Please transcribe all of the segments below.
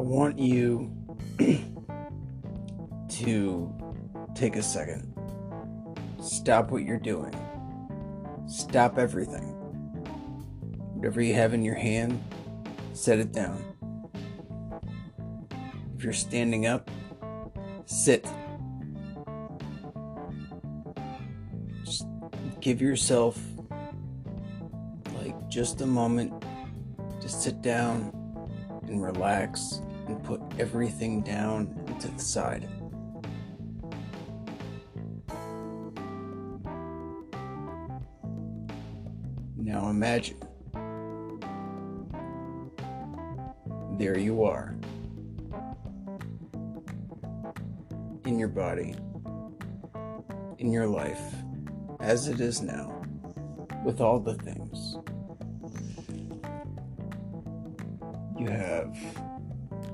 want you to take a second. Stop what you're doing. Stop everything. Whatever you have in your hand, set it down. If you're standing up, sit. Just give yourself just a moment to sit down and relax and put everything down and to the side. Now imagine, there you are, in your body, in your life, as it is now, with all the things. You have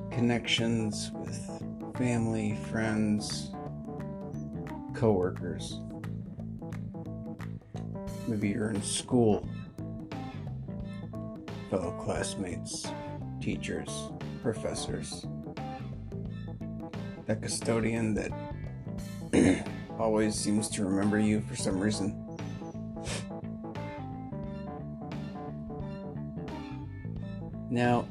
connections with family, friends, coworkers. Maybe you're in school, fellow classmates, teachers, professors. That custodian that always seems to remember you for some reason. Now,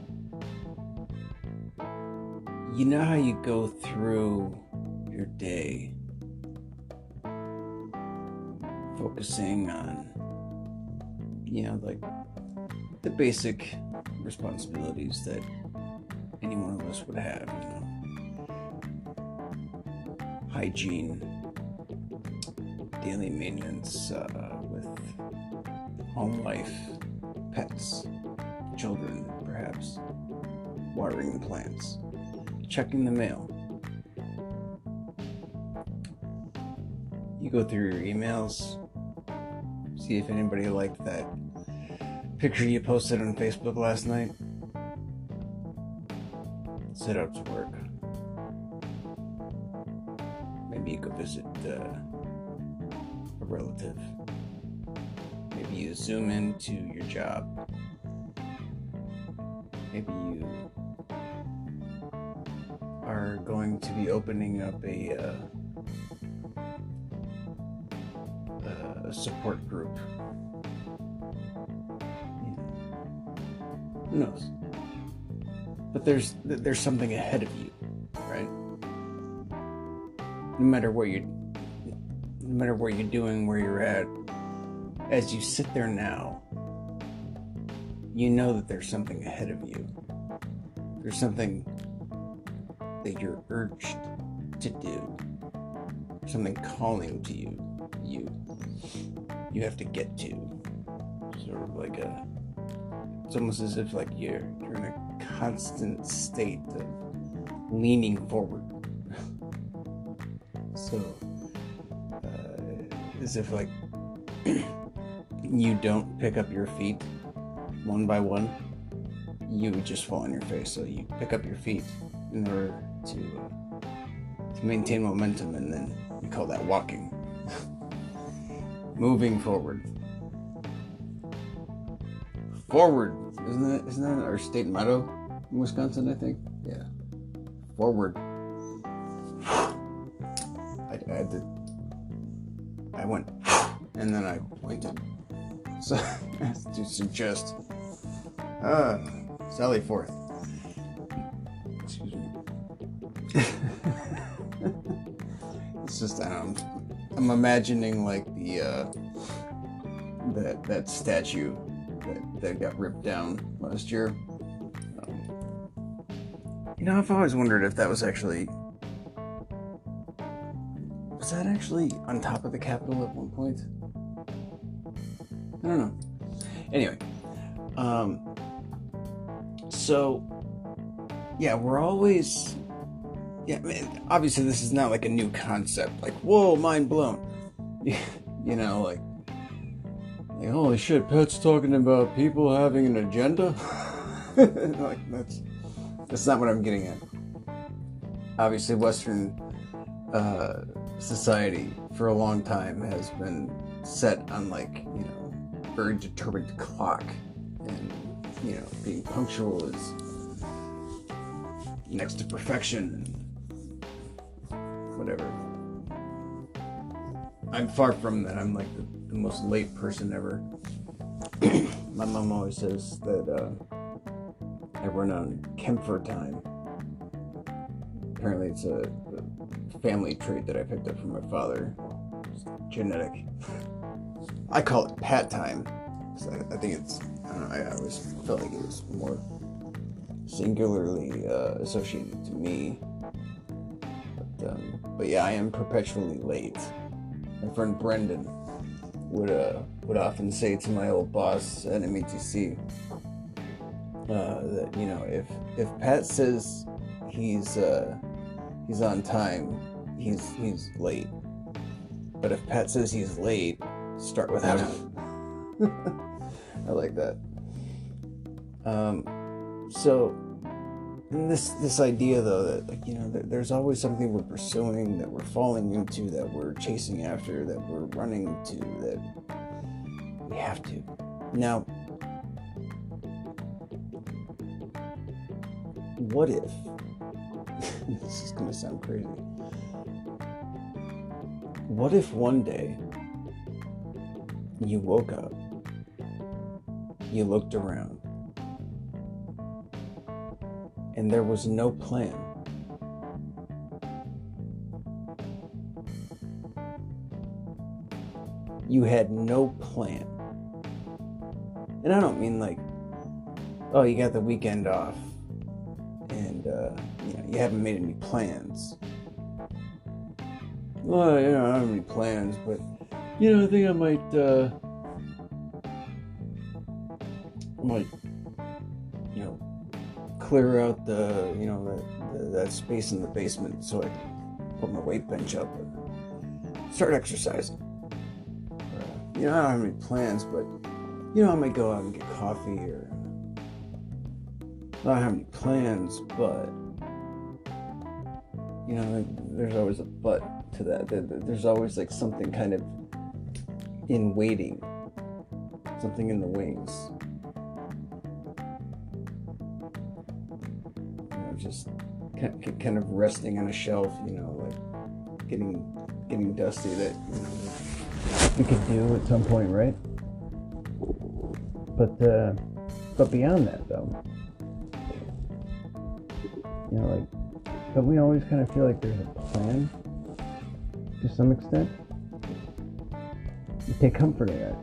you know how you go through your day focusing on, the basic responsibilities that any one of us would have, hygiene, daily maintenance with home life, pets, children, perhaps, watering the plants, checking the mail. You go through your emails, see if anybody liked that picture you posted on Facebook last night. Set out to work. Maybe you go visit a relative. Maybe you zoom into your job. Maybe you are going to be opening up a support group. Who knows? But there's something ahead of you, right? No matter what you're doing, where you're at, as you sit there now, you know that there's something ahead of you. There's something that you're urged to do. Something calling to you. You have to get to. Sort of like it's almost as if you're in a constant state of leaning forward. So, as if you don't pick up your feet one by one, you would just fall on your face. So you pick up your feet in order to maintain momentum, and then we call that walking. Moving forward. Forward. Isn't that our state motto in Wisconsin, I think? Yeah. Forward. I went and then I pointed. So to suggest Sally forth. Excuse me. It's just I'm imagining that statue that got ripped down last year. I've always wondered if that was actually on top of the Capitol at one point. I don't know. Anyway, so yeah, we're always, obviously this is not a new concept. Whoa, mind blown. Holy shit, Pat's talking about people having an agenda. That's not what I'm getting at. Obviously, Western society for a long time has been set on very determined clock, and being punctual is next to perfection and whatever. I'm far from that. I'm like the most late person ever. My mom always says that I run on Kempfer time. Apparently it's a family trait that I picked up from my father. It's genetic. I call it Pat time. I think it's, I don't know, I always felt like it was more singularly associated to me. But yeah, I am perpetually late. My friend Brendan would often say to my old boss at METC that, you know, if Pat says he's on time, he's late. But if Pat says he's late, start without him. I like that. So this idea though that, like, you know, there's always something we're pursuing, that we're falling into, that we're chasing after, that we're running to, that we have to. Now, what if this is gonna sound crazy, what if one day you woke up, you looked around, and there was no plan? You had no plan. And I don't mean like, oh, you got the weekend off and you know, you haven't made any plans. Well, you know, I don't have any plans, but you know, I think I might you know, clear out the, you know, that space in the basement so I can put my weight bench up and start exercising. You know, I don't have any plans, but you know, I might go out and get coffee, or I don't have any plans, but you know, there's always a but to that. There's always like something kind of in waiting, something in the wings. You know, just kind of resting on a shelf. You know, like getting dusty. That, you know, we could do at some point, right? But beyond that, though, you know, like, don't we always kind of feel like there's a plan to some extent? We take comfort in that,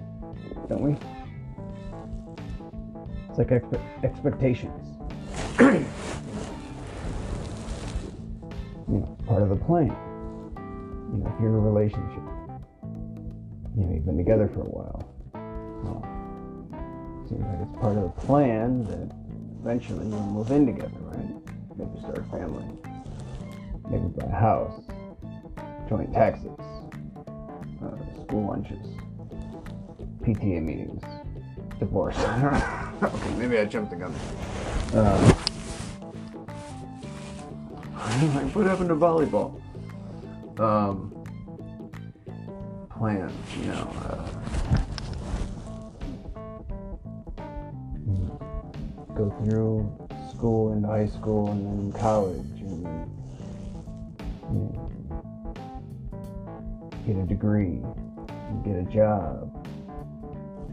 don't we? It's like expectations. You know, part of the plan. You know, if you're in a relationship, you know, you've been together for a while. Well, seems like it's part of the plan that eventually you'll move in together, right? Maybe start a family. Maybe buy a house. Joint taxes. School lunches. PTA meetings. Divorce. Okay, maybe I jumped the gun. What happened to volleyball? Plans, you know. Go through school and high school and then college, and then, you know, get a degree, and get a job.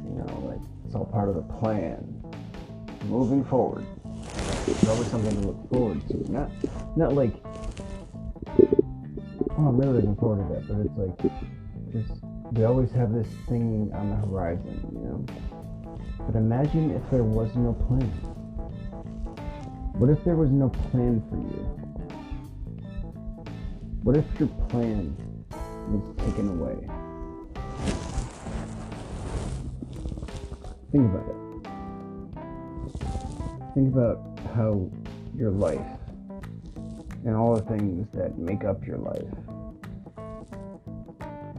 You know, like, it's all part of the plan. Moving forward. There's always something to look forward to. Not like, oh, I'm really looking forward to that, but it's like, we always have this thing on the horizon, you know. But imagine if there was no plan. What if there was no plan for you? What if your plan was taken away? Think about it. Think about how your life and all the things that make up your life,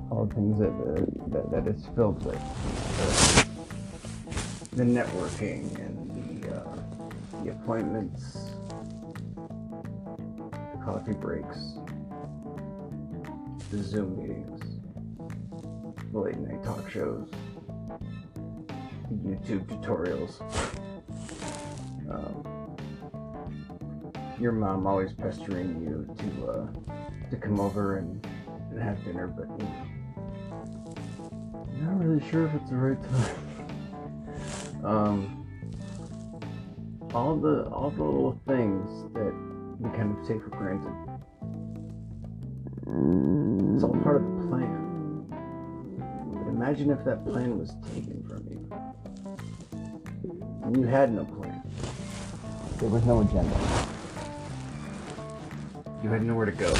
all the things that it's filled with, the networking and the appointments, the coffee breaks, the Zoom meetings, the late night talk shows, the YouTube tutorials, your mom always pestering you to come over and have dinner, but I'm not really sure if it's the right time. All the little things that we kind of take for granted. It's all part of the plan. But imagine if that plan was taken from you. And you had no plan. There was no agenda. You had nowhere to go.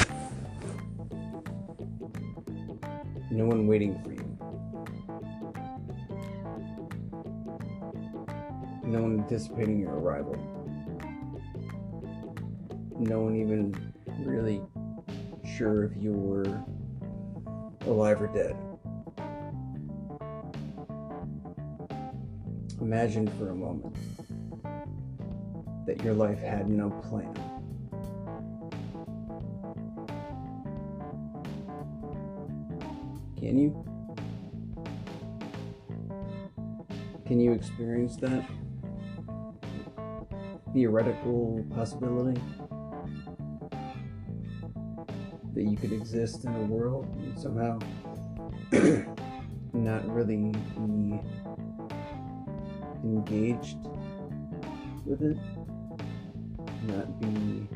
No one waiting for you. No one anticipating your arrival. No one even really sure if you were alive or dead. Imagine for a moment that your life had no plan. Can you? Can you experience that? Theoretical possibility that you could exist in a world and somehow not really be engaged with it, not be,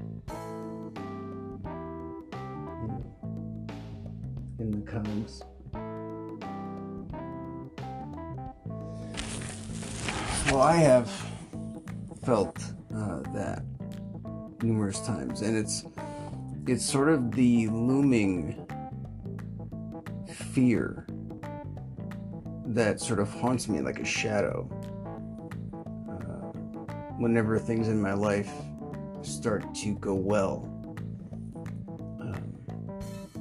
in the cogs. Well, I have felt that numerous times, and it's sort of the looming fear that sort of haunts me like a shadow whenever things in my life start to go well,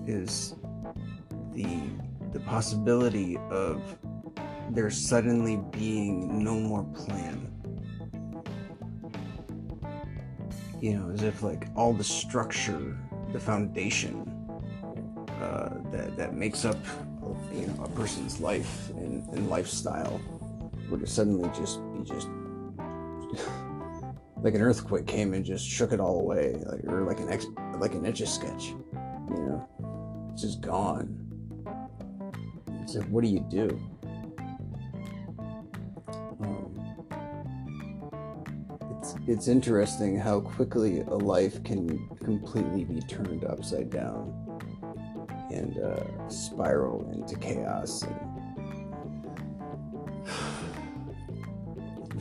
is the possibility of there suddenly being no more plan. As if like all the structure, the foundation that makes up a person's life and lifestyle were to suddenly just like an earthquake came and just shook it all away, or like an Etch-a-Sketch, it's just gone. It's like, what do you do? It's interesting how quickly a life can completely be turned upside down and spiral into chaos and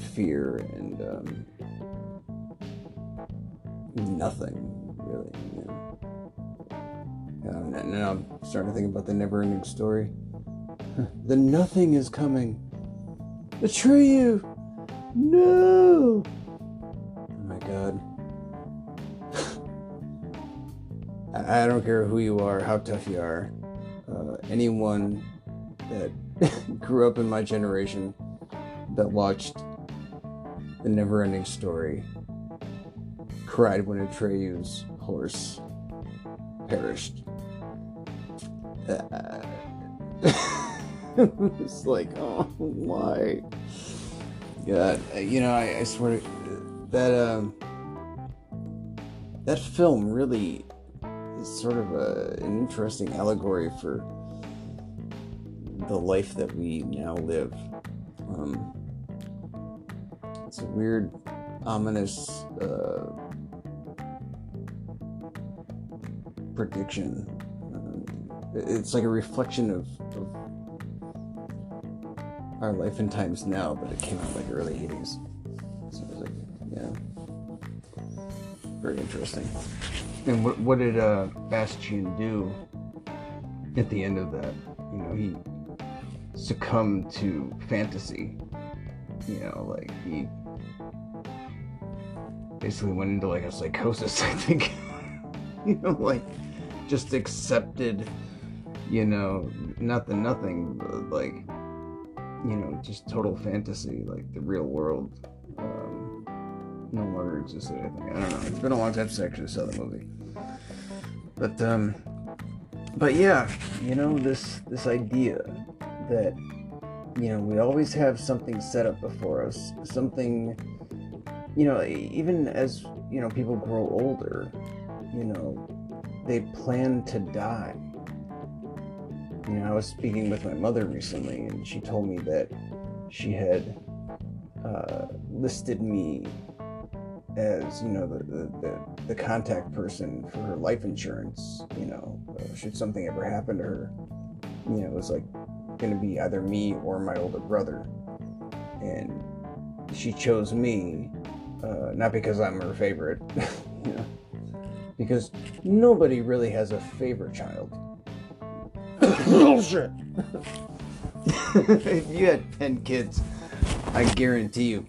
fear and nothing, really. Now I'm starting to think about the never-ending story. The nothing is coming. Atreyu! No! God. I don't care who you are, how tough you are. Anyone that grew up in my generation that watched the never-ending story cried when Atreyu's horse perished. It's like, oh, why? God, I swear that film really is sort of an interesting allegory for the life that we now live. It's a weird, ominous prediction. It's like a reflection of our life and times now, but it came out like early 80s. So it was like, very interesting. And what did Bastian do at the end of that? He succumbed to fantasy. Like he basically went into like a psychosis, I think. Like just accepted, not the nothing, but like, just total fantasy, like the real world no longer existed, I think. I don't know. It's been a long time since I actually saw the movie. But yeah, this idea that, we always have something set up before us, something even as, people grow older, they plan to die. I was speaking with my mother recently, and she told me that she had listed me as, the contact person for her life insurance. Should something ever happen to her, it was like going to be either me or my older brother. And she chose me, not because I'm her favorite, because nobody really has a favorite child. Bullshit. If you had 10 kids, I guarantee you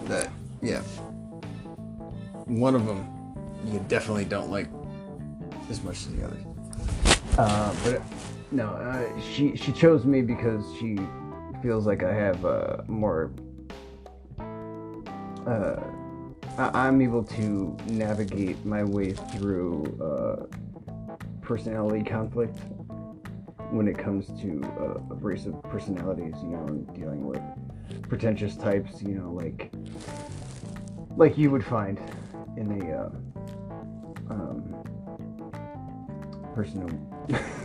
that, yeah, one of them you definitely don't like as much as the others. But no, she chose me because she feels like I have more. I'm able to navigate my way through personality conflict when it comes to abrasive personalities, and dealing with pretentious types, like you would find in a person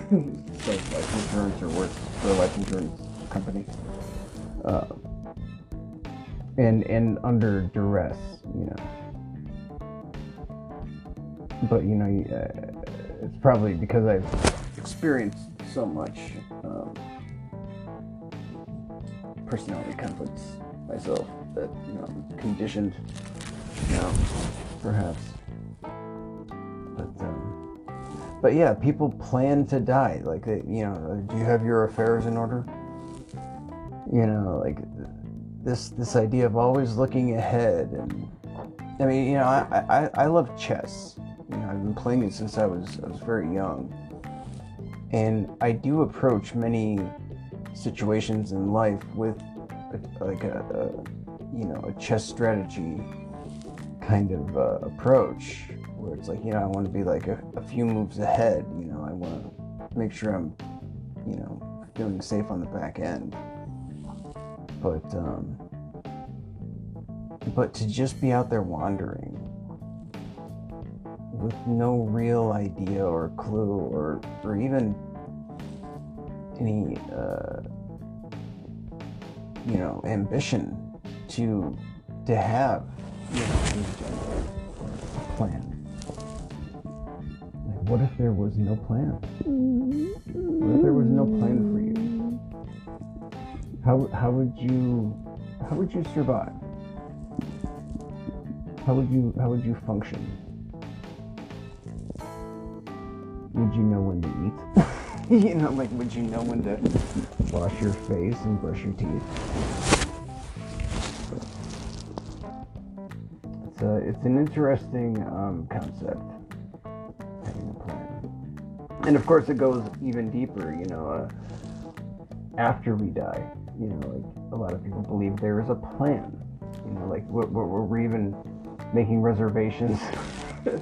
who sells life insurance or works for a life insurance company, and under duress, But it's probably because I've experienced so much personality conflicts myself that I'm conditioned, perhaps. But yeah, people plan to die. Like, do you have your affairs in order? Like this idea of always looking ahead. And I mean, I love chess. I've been playing it since I was very young, and I do approach many situations in life with a chess strategy kind of approach, where it's like, I want to be like a few moves ahead. I want to make sure I'm feeling safe on the back end. But to just be out there wandering with no real idea or clue or even any ambition to have a plan. Like, what if there was no plan? What if there was no plan for you? How would you survive? How would you function? Would you know when to eat? Would you know when to wash your face and brush your teeth? It's an interesting concept, having a plan. And of course it goes even deeper, after we die. Like, a lot of people believe there is a plan. Like, we're even making reservations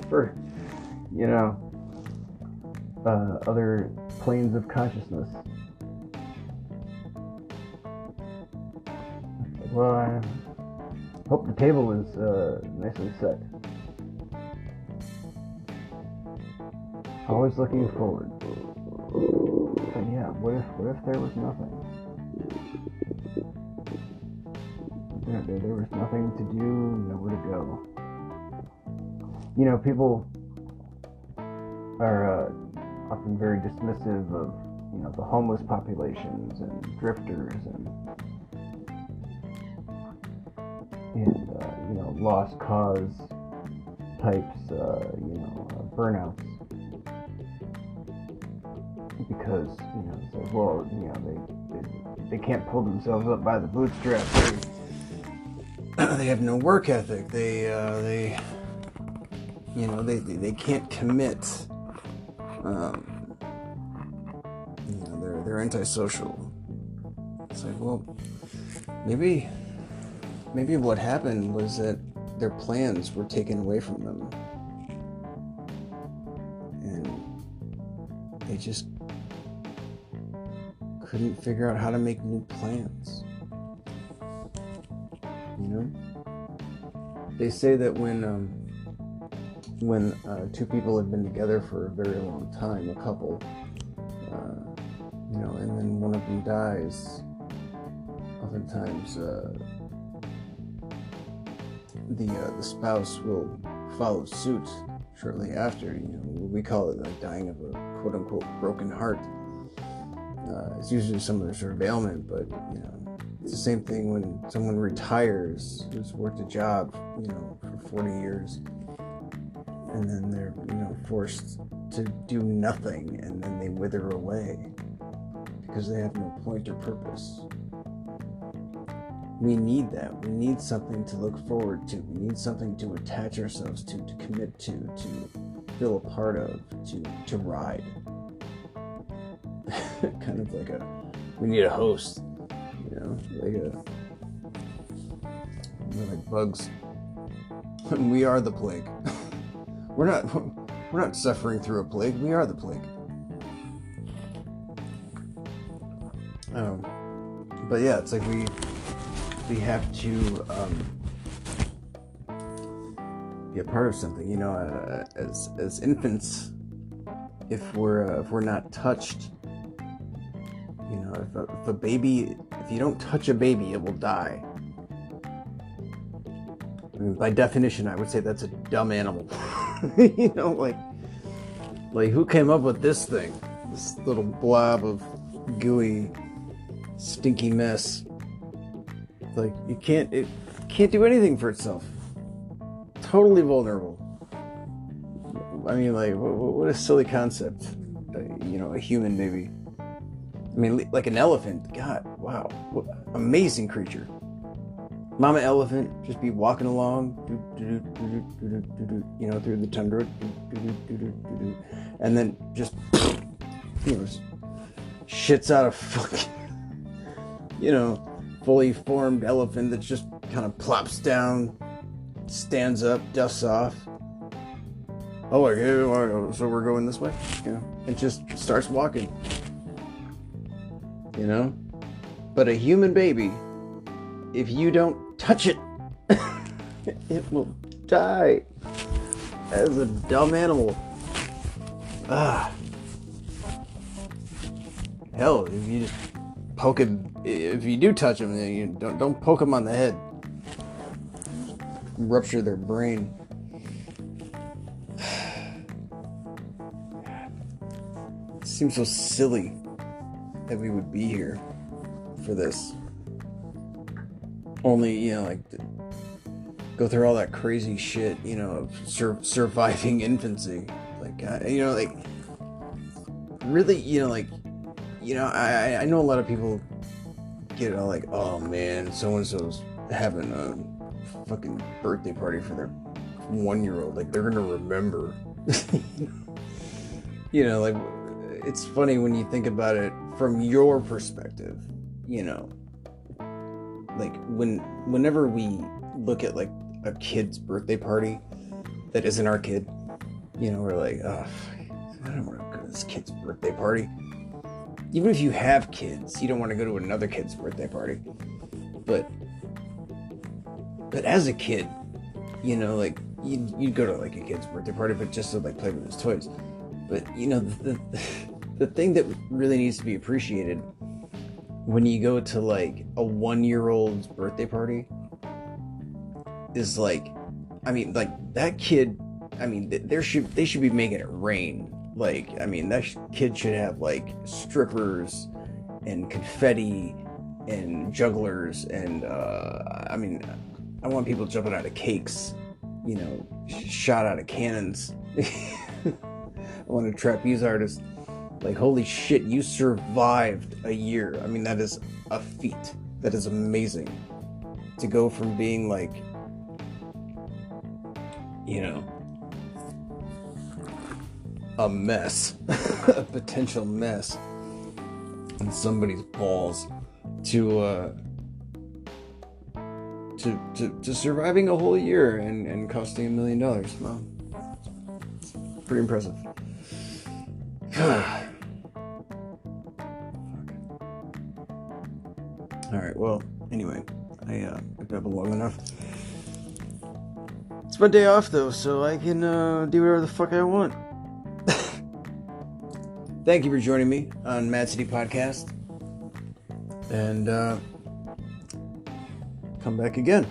for, other planes of consciousness. Well, I hope the table is nicely set. Always looking forward. But yeah, what if there was nothing? There was nothing to do, nowhere to go. People are often very dismissive of, the homeless populations and drifters and lost cause types, burnouts. Because, it's like, well, they can't pull themselves up by the bootstraps. They have no work ethic. They can't commit. They're antisocial. It's like, well, maybe what happened was that their plans were taken away from them, and they just couldn't figure out how to make new plans. They say that when two people have been together for a very long time, a couple, and then one of them dies, oftentimes the spouse will follow suit shortly after. We call it like dying of a quote unquote broken heart. It's usually some other sort of ailment, but it's the same thing when someone retires who's worked a job for 40 years, and then they're forced to do nothing, and then they wither away because they have no point or purpose. We need that. We need something to look forward to. We need something to attach ourselves to commit to feel a part of, to ride. Kind of like we need a host, we're like bugs. We are the plague. We're not suffering through a plague. We are the plague. But yeah, it's like we have to be a part of something. As infants, if we're not touched, if you don't touch a baby, it will die. I mean, by definition, I would say that's a dumb animal. Like who came up with this thing? This little blob of gooey, stinky mess. Like it can't do anything for itself. Totally vulnerable. I mean, like what a silly concept. A human baby. I mean, like an elephant. God, wow, what amazing creature. Mama elephant just be walking along, through the tundra, and then just, shits out a fucking, fully formed elephant that just kind of plops down, stands up, dusts off. Oh, like, hey, so we're going this way, and just starts walking. But a human baby, if you don't touch it, it will die as a dumb animal. Hell, if you just poke him, if you do touch him, then you don't poke him on the head. Rupture their brain. It seems so silly that we would be here for this. Only, go through all that crazy shit, of surviving infancy. Really, I know a lot of people get all like, oh man, so-and-so's having a fucking birthday party for their 1-year-old. Like, they're gonna remember. It's funny when you think about it from your perspective, like whenever we look at like a kid's birthday party that isn't our kid, we're like, oh, I don't want to go to this kid's birthday party. Even if you have kids, you don't want to go to another kid's birthday party. But as a kid, like you'd go to like a kid's birthday party, but just to like play with his toys. But the thing that really needs to be appreciated when you go to like a 1-year-old's birthday party is like, I mean, like that kid, I mean, they should be making it rain. Like, I mean, that kid should have like strippers and confetti and jugglers and I mean, I want people jumping out of cakes, shot out of cannons. I want a trapeze artist. Like, holy shit, you survived a year. I mean, that is a feat. That is amazing. To go from being like, a mess, a potential mess in somebody's balls, to surviving a whole year and costing $1 million. Well, it's pretty impressive. Alright, well, anyway, I've babbled long enough. It's my day off though, so I can do whatever the fuck I want. Thank you for joining me on Mad City Podcast, and come back again.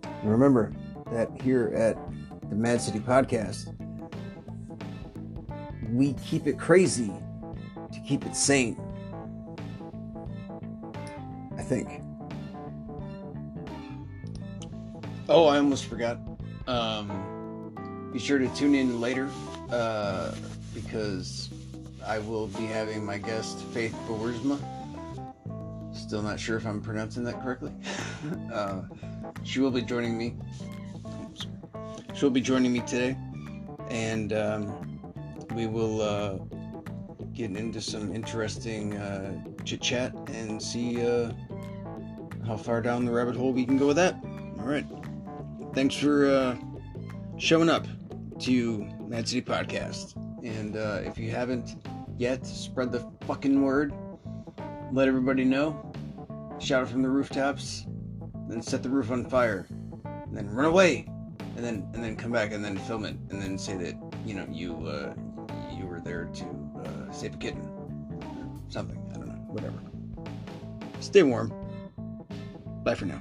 And remember that here at the Mad City Podcast, we keep it crazy to keep it sane. I think. Oh, I almost forgot. Be sure to tune in later, because I will be having my guest Faith Boersma. Still not sure if I'm pronouncing that correctly. She will be joining me. She'll be joining me today, and we will get into some interesting chit chat and see how far down the rabbit hole we can go with that. All right. Thanks for showing up to Mad City Podcast. And if you haven't yet, spread the fucking word. Let everybody know. Shout it from the rooftops. Then set the roof on fire. And then run away. And then come back and then film it. And then say that, you were there to save a kitten. Or something. I don't know. Whatever. Stay warm. Bye for now.